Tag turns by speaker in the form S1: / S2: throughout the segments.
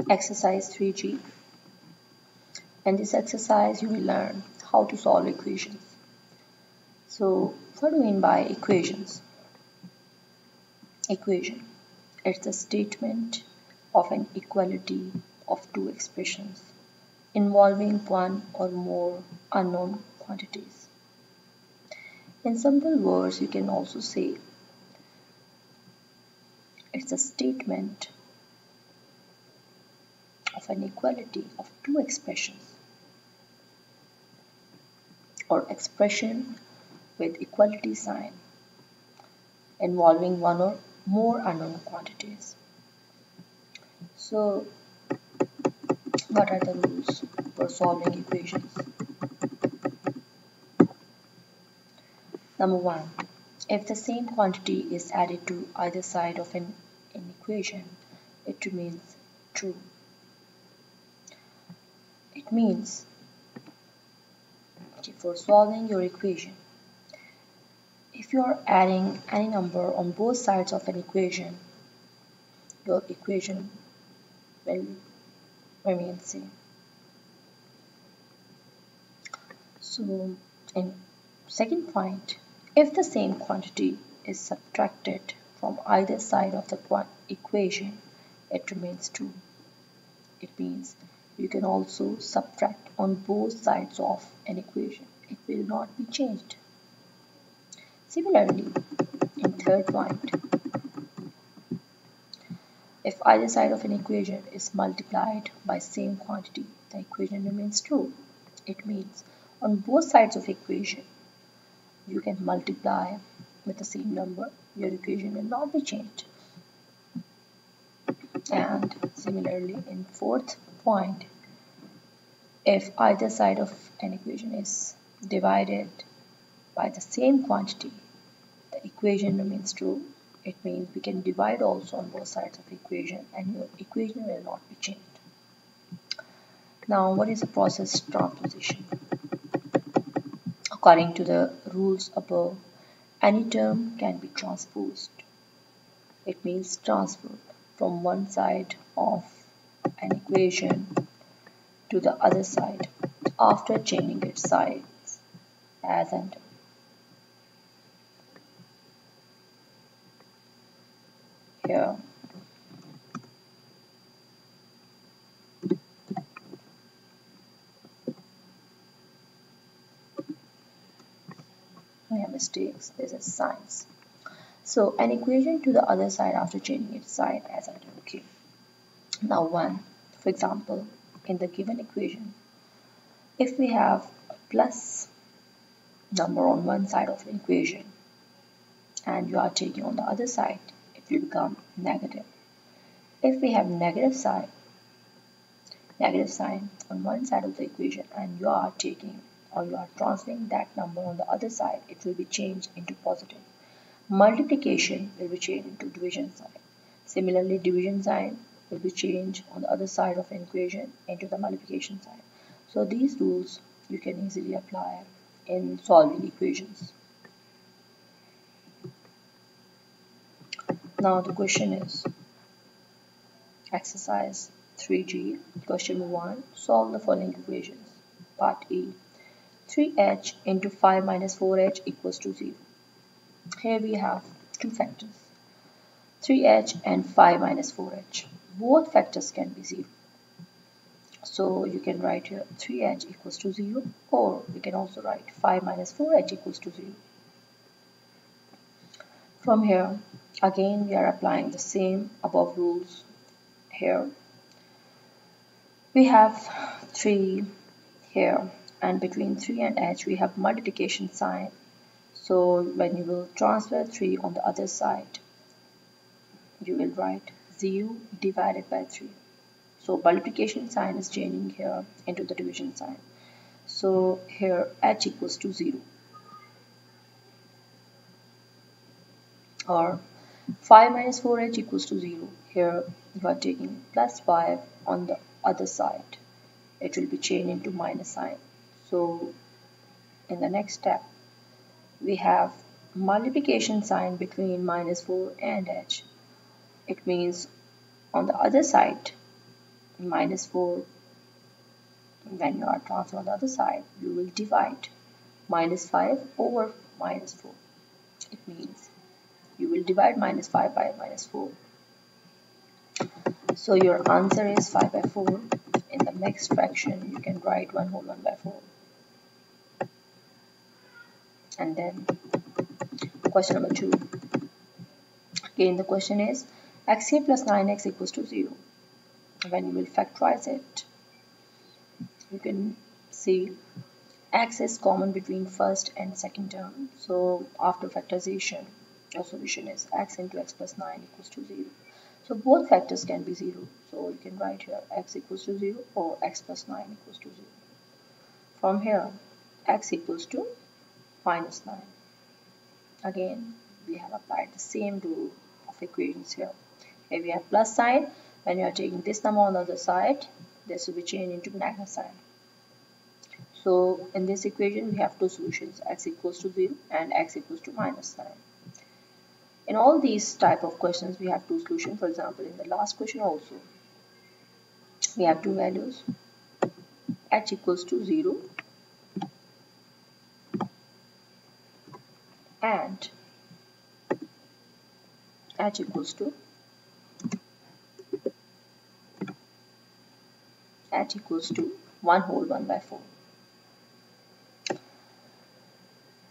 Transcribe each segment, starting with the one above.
S1: Exercise 3G. In this exercise, you will learn how to solve equations. So, what do we mean by equations? Equation. It's a statement of an equality of two expressions involving one or more unknown quantities. In simple words, you can also say it's a statement of an equality of two expressions or expression with equality sign involving one or more unknown quantities. So, what are the rules for solving equations? Number one, if the same quantity is added to either side of an equation, it remains true. It means for solving your equation, if you are adding any number on both sides of an equation, your equation will remain same. So, in second point, if the same quantity is subtracted from either side of the equation, it remains true. It means you can also subtract on both sides of an equation. It will not be changed. Similarly, in third point, if either side of an equation is multiplied by same quantity, the equation remains true. It means on both sides of equation, you can multiply with the same number, your equation will not be changed. And similarly, in fourth point, if either side of an equation is divided by the same quantity, the equation remains true. It means we can divide also on both sides of the equation and your equation will not be changed. Now, what is a process transposition? According to the rules above, any term can be transposed. It means transferred from one side of an equation to the other side after changing its sides as under. Here, we have mistakes. This is signs. So an equation to the other side after changing its sign as under. Okay. Now one, for example, in the given equation, if we have a plus number on one side of an equation and you are taking on the other side, it will become negative. If we have negative sign on one side of the equation and you are taking or you are transferring that number on the other side, it will be changed into positive. Multiplication will be changed into division sign. Similarly, division sign will be changed on the other side of an equation into the multiplication sign. So these rules you can easily apply in solving equations. Now the question is exercise 3G. Question 1. Solve the following equations. Part A. 3h into 5 minus 4h equals to 0. Here we have two factors, 3h and 5 minus 4h. Both factors can be 0. So you can write here 3h equals to 0, or we can also write 5 minus 4h equals to 0. From here, again we are applying the same above rules here. We have 3 here, and between 3 and h we have multiplication sign. So when you will transfer 3 on the other side, you will write 0 divided by 3. So multiplication sign is changing here into the division sign. So here h equals to 0. Or 5 minus 4h equals to 0. Here you are taking plus 5 on the other side. It will be changed into minus sign. So in the next step, we have multiplication sign between minus 4 and h. It means on the other side, minus 4, when you are transferring on the other side, you will divide minus 5 over minus 4. It means you will divide minus 5 by minus 4. So your answer is 5 by 4. In the mixed fraction, you can write 1 whole 1 by 4. And then question number 2. Again, the question is x squared plus 9x equals to 0. When you will factorize it, you can see x is common between first and second term. So after factorization, your solution is x into x plus 9 equals to 0. So both factors can be 0. So you can write here x equals to 0 or x plus 9 equals to 0. From here, x equals to minus 9. Again, we have applied the same rule of equations here. Here we have plus sign. When you are taking this number on the other side, this will be changed into negative sign. So in this equation, we have two solutions, x equals to 0 and x equals to minus 9. In all these type of questions, we have two solutions. For example, in the last question also, we have two values, h equals to 0 and h equals to 1 whole 1 by 4.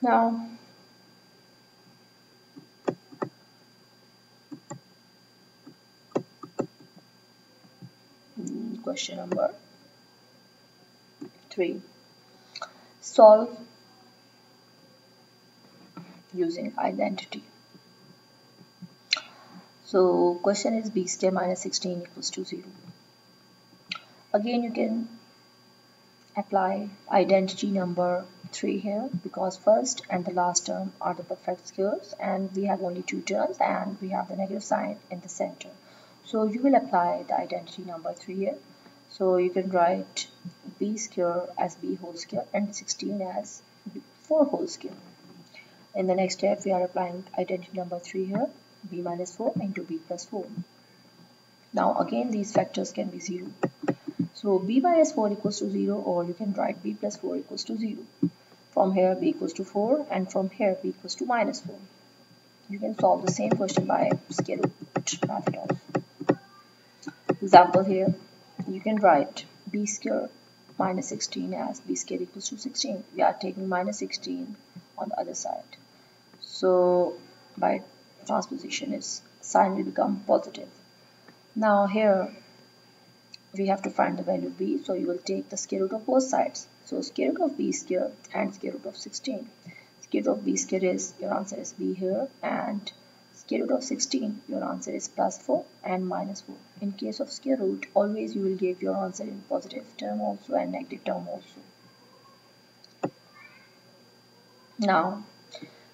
S1: Now, question number 3. Solve using identity. So question is b square minus 16 equals to 0. Again, you can apply identity number 3 here because first and the last term are the perfect squares and we have only two terms and we have the negative sign in the center. So you will apply the identity number 3 here. So you can write b square as b whole square and 16 as 4 whole square. In the next step, we are applying identity number 3 here, b minus 4 into b plus 4. Now again, these factors can be 0. So b minus 4 equals to 0, or you can write b plus 4 equals to 0. From here, b equals to 4, and from here, b equals to minus 4. You can solve the same question by square root method also. Example here, you can write b square minus 16 as b square equals to 16. We are taking minus 16 on the other side. So by transposition, its sign will become positive. Now here we have to find the value b, so you will take the square root of both sides. So square root of b square and square root of 16. Square root of b square is, your answer is b here, and square root of 16, your answer is plus 4 and minus 4. In case of square root, always you will give your answer in positive term also and negative term also. Now,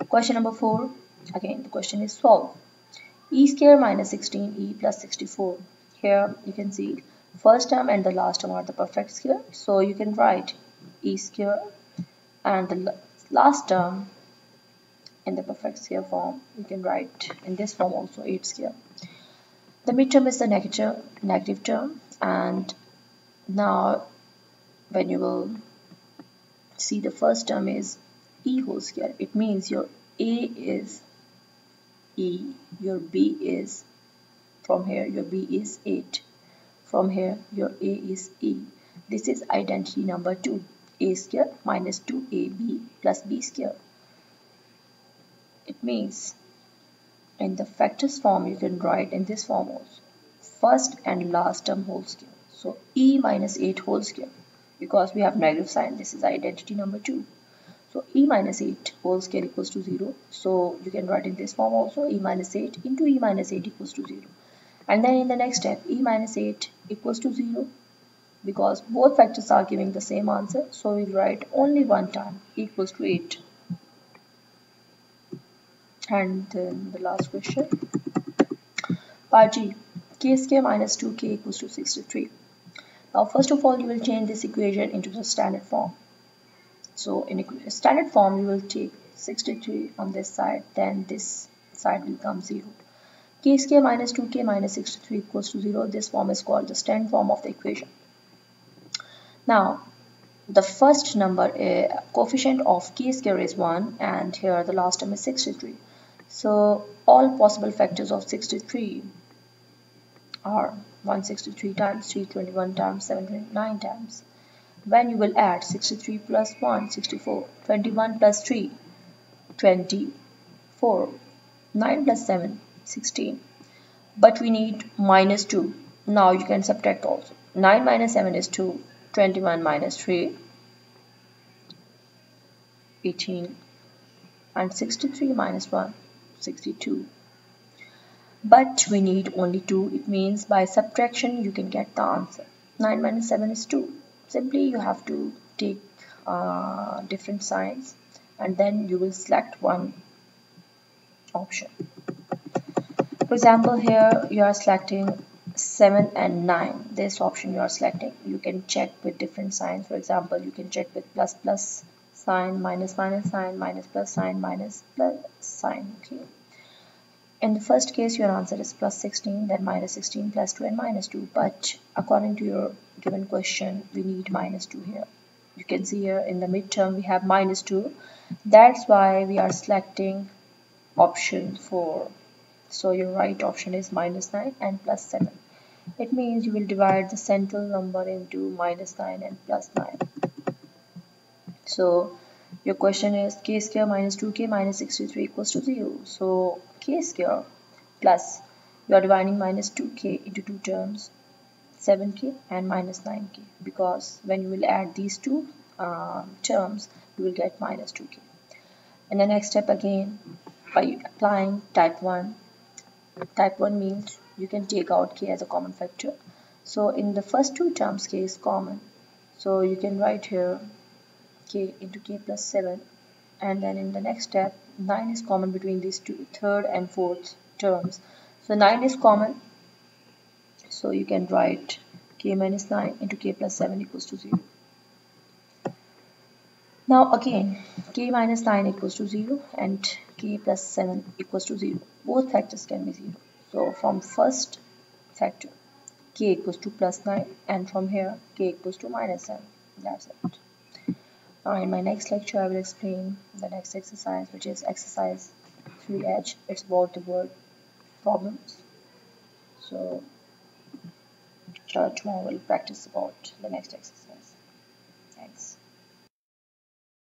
S1: question number 4. Again, the question is solve. E square minus 16e plus 64. Here you can see first term and the last term are the perfect square. So you can write e square and the last term in the perfect square form. You can write in this form also 8 square. The midterm is the negative term, and now when you will see the first term is e whole square, it means your a is e, your b is, from here your b is 8, from here your a is e. This is identity number 2, a square minus 2ab plus b square. It means in the factors form you can write in this form also, first and last term whole square. So e minus 8 whole square, because we have negative sign, this is identity number 2. So e minus 8 whole square equals to 0. So you can write in this form also, e minus 8 into e minus 8 equals to 0. And then in the next step, e minus 8 equals to 0, because both factors are giving the same answer. So we write only one time, e equals to 8. And then the last question, part G, k square minus 2k equals to 63. Now first of all, you will change this equation into the standard form. So in standard form, you will take 63 on this side, then this side will come 0. k square minus 2k minus 63 equals to 0. This form is called the stand form of the equation. Now, the first number, coefficient of k square is 1, and here the last term is 63. So all possible factors of 63 are 163 times 321 times 729 times. When you will add 63 plus 1, 64, 21 plus 3, 24, 9 plus 7, 16. But we need minus 2. Now you can subtract also. 9 minus 7 is 2, 21 minus 3, 18, and 63 minus 1, 62. But we need only 2. It means by subtraction you can get the answer. 9 minus 7 is 2. Simply you have to take different signs and then you will select one option. For example, here you are selecting 7 and 9. This option you are selecting. You can check with different signs. For example, you can check with plus plus sign, minus minus sign, minus plus sign, minus plus sign. Okay. In the first case, your answer is plus 16, then minus 16, plus 2, and minus 2. But according to your given question, we need minus 2 here. You can see here in the midterm, we have minus 2. That's why we are selecting option 4. So your right option is minus 9 and plus 7. It means you will divide the central number into minus 9 and plus 9. So your question is k square minus 2k minus 63 equals to 0. So k square plus, you are dividing minus 2k into two terms, 7k and minus 9k, because when you will add these two terms, you will get minus 2k. And the next step again, by applying type 1. Type 1 means you can take out k as a common factor. So in the first two terms, k is common. So you can write here k into k plus 7, and then in the next step 9 is common between these two, third and fourth terms. So 9 is common, so you can write k minus 9 into k plus 7 equals to 0. Now again, k minus 9 equals to 0 and k plus 7 equals to 0. Both factors can be 0. So from first factor, k equals to plus 9, and from here k equals to minus 7. That's it. Now in my next lecture, I will explain the next exercise, which is exercise 3H. It's about the word problems. So tomorrow we'll practice about the next exercise. Thanks.